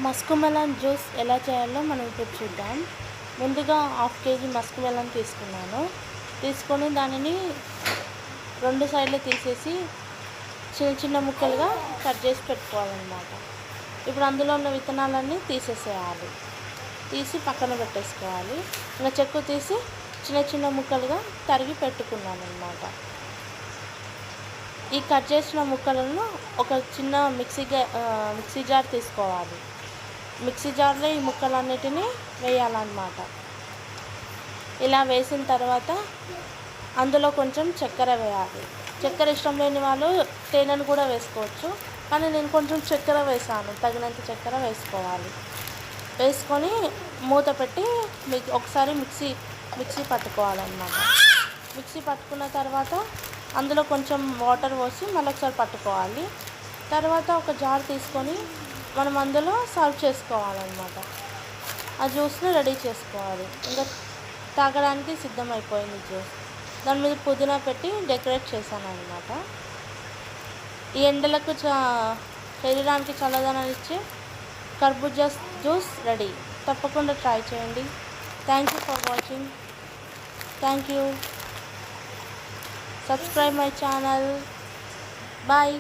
Musk melon juice ఎలా చేయాలో మనం ఇప్పుడు చూద్దాం. ముందుగా హాఫ్ కేజీ మస్క్ మెలన్ తీసుకొని దానిని 2 సైడ్లు తీసేసి చిన్న చిన్న ముక్కలుగా కట్ చేసి పెట్టుకోవాలన్నమాట. ఇప్పుడు అందులో ఉన్న విత్తనాలన్నీ తీసేసేయాలి. తీసి పక్కన పెట్టేసుకోవాలి. ఇంకా చెక్కు తీసి చిన్న చిన్న ముక్కలుగా తరిగి పెట్టుకున్నాను. ఈ కట్ చేసిన ముక్కలను ఒక చిన్న మిక్సీ జార్ తీసుకోవాలి. మిక్సీ జార్లో ఈ ముక్కలన్నిటినీ వేయాలన్నమాట. ఇలా వేసిన తర్వాత అందులో కొంచెం చక్కెర వేయాలి. చక్కెర ఇష్టం లేని వాళ్ళు తేనెను కూడా వేసుకోవచ్చు, కానీ నేను కొంచెం చక్కెర వేసాను. తగినంత చక్కెర వేసుకోవాలి. వేసుకొని మూత పెట్టి ఒకసారి మిక్సీ పట్టుకోవాలన్నమాట. మిక్సీ పట్టుకున్న తర్వాత అందులో కొంచెం వాటర్ పోసి మళ్ళీ ఒకసారి పట్టుకోవాలి. తర్వాత ఒక జార్ తీసుకొని మనం అందులో సర్వ్ చేసుకోవాలన్నమాట. ఆ జ్యూస్ని రెడీ చేసుకోవాలి. ఇంకా తాగడానికి సిద్ధమైపోయింది జ్యూస్. దాని మీద పుదీనా పెట్టి డెకరేట్ చేశాను అన్నమాట. ఈ ఎండలకు శరీరానికి చల్లదనాన్ని ఇచ్చే కర్బూజా జ్యూస్ రెడీ. తప్పకుండా ట్రై చేయండి. Thank you for watching. Thank you. Subscribe my channel. Bye.